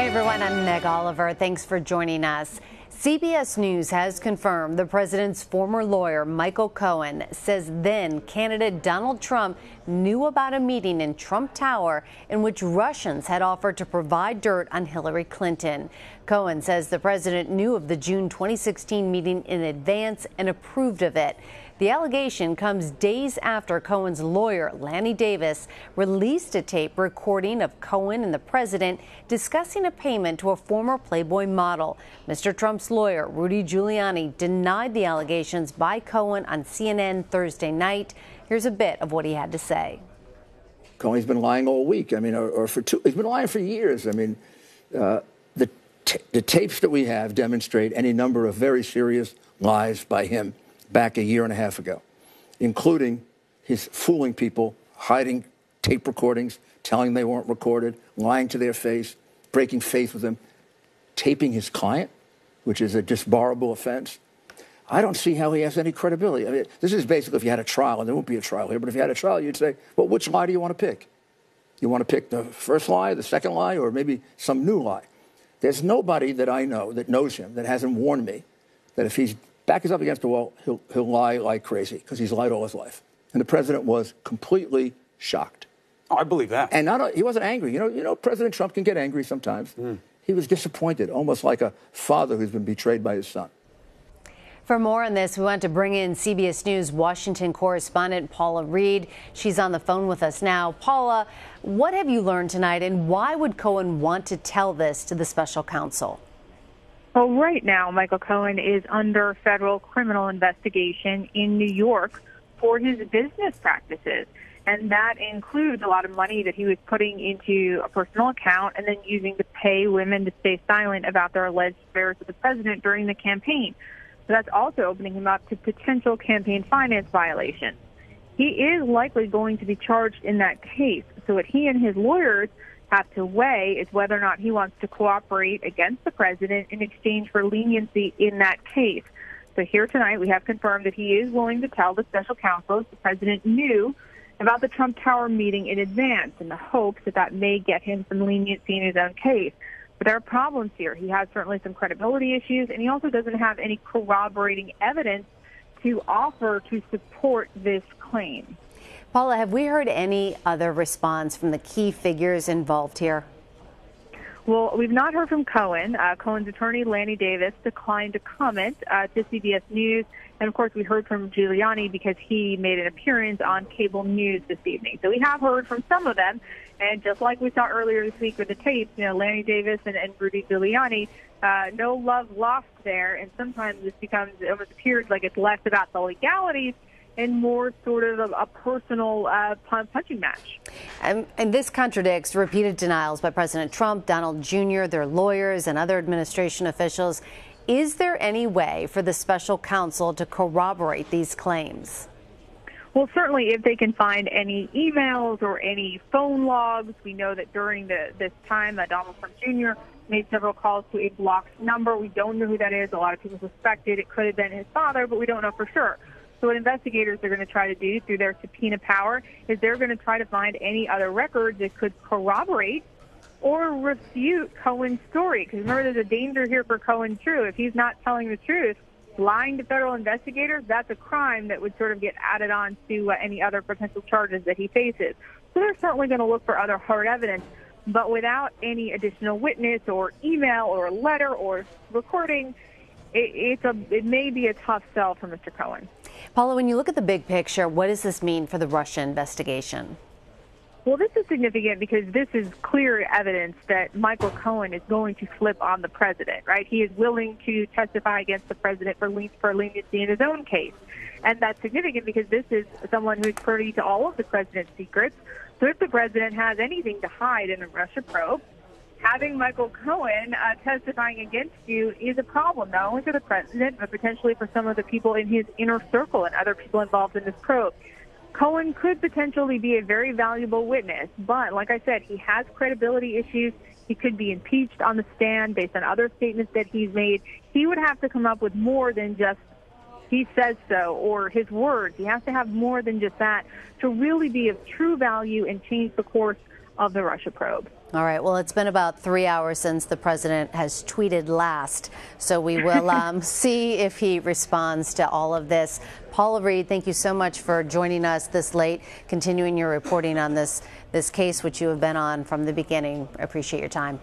Hi, everyone. I'm Meg Oliver. Thanks for joining us. CBS News has confirmed the president's former lawyer, Michael Cohen, says then candidate Donald Trump knew about a meeting in Trump Tower in which Russians had offered to provide dirt on Hillary Clinton. Cohen says the president knew of the June 2016 meeting in advance and approved of it. The allegation comes days after Cohen's lawyer, Lanny Davis, released a tape recording of Cohen and the president discussing a payment to a former Playboy model. Mr. Trump's lawyer, Rudy Giuliani, denied the allegations by Cohen on CNN Thursday night. Here's a bit of what he had to say. Cohen's been lying all week. I mean, he's been lying for years. I mean, the tapes that we have demonstrate any number of very serious lies by him back a year and a half ago, including his fooling people, hiding tape recordings, telling they weren't recorded, lying to their face, breaking faith with them, taping his client, which is a disbarable offense. I don't see how he has any credibility. I mean, this is basically if you had a trial, and there won't be a trial here, but if you had a trial, you'd say, well, which lie do you want to pick? You want to pick the first lie, the second lie, or maybe some new lie? There's nobody that I know that knows him that hasn't warned me that if he's back is up against the wall, he'll lie like crazy, because he's lied all his life. And the president was completely shocked. Oh, I believe that. And he wasn't angry. You know, President Trump can get angry sometimes. He was disappointed, almost like a father who's been betrayed by his son. For more on this, we want to bring in CBS News Washington correspondent Paula Reid. She's on the phone with us now. Paula, what have you learned tonight, and why would Cohen want to tell this to the special counsel? Well, right now, Michael Cohen is under federal criminal investigation in New York for his business practices. And that includes a lot of money that he was putting into a personal account and then using to pay women to stay silent about their alleged affairs with the president during the campaign. So that's also opening him up to potential campaign finance violations. He is likely going to be charged in that case. So what he and his lawyers have to weigh is whether or not he wants to cooperate against the president in exchange for leniency in that case. So here tonight we have confirmed that he is willing to tell the special counsel the president knew about the Trump Tower meeting in advance in the hopes that that may get him some leniency in his own case. But there are problems here. He has certainly some credibility issues, and he also doesn't have any corroborating evidence to offer to support this claim. Paula, have we heard any other response from the key figures involved here? Well, we've not heard from Cohen. Cohen's attorney, Lanny Davis, declined to comment to CBS News. And, of course, we heard from Giuliani because he made an appearance on cable news this evening. So we have heard from some of them. And just like we saw earlier this week with the tapes, you know, Lanny Davis and Rudy Giuliani, no love lost there. And sometimes this becomes, it almost appears like it's less about the legalities and more sort of a personal punching match. And this contradicts repeated denials by President Trump, Donald Jr., their lawyers, and other administration officials. Is there any way for the special counsel to corroborate these claims? Well, certainly if they can find any emails or any phone logs. We know that during this time, Donald Trump Jr. made several calls to a blocked number. We don't know who that is. A lot of people suspected it could have been his father, but we don't know for sure. So what investigators are going to try to do through their subpoena power is they're going to try to find any other records that could corroborate or refute Cohen's story. Because remember, there's a danger here for Cohen, too. If he's not telling the truth, lying to federal investigators, that's a crime that would sort of get added on to any other potential charges that he faces. So they're certainly going to look for other hard evidence. But without any additional witness or email or letter or recording, it may be a tough sell for Mr. Cohen. Paula, when you look at the big picture, what does this mean for the Russia investigation? Well, this is significant because this is clear evidence that Michael Cohen is going to flip on the president, right? He is willing to testify against the president for leniency in his own case. And that's significant because this is someone who is privy to all of the president's secrets. So if the president has anything to hide in a Russia probe, having Michael Cohen testifying against you is a problem, not only for the president, but potentially for some of the people in his inner circle and other people involved in this probe. Cohen could potentially be a very valuable witness, but like I said, he has credibility issues. He could be impeached on the stand based on other statements that he's made. He would have to come up with more than just he says so or his words. He has to have more than just that to really be of true value and change the course of the Russia probe. All right. Well, it's been about 3 hours since the president has tweeted last, so we will see if he responds to all of this. Paula Reid, thank you so much for joining us this late, continuing your reporting on this case, which you have been on from the beginning. I appreciate your time.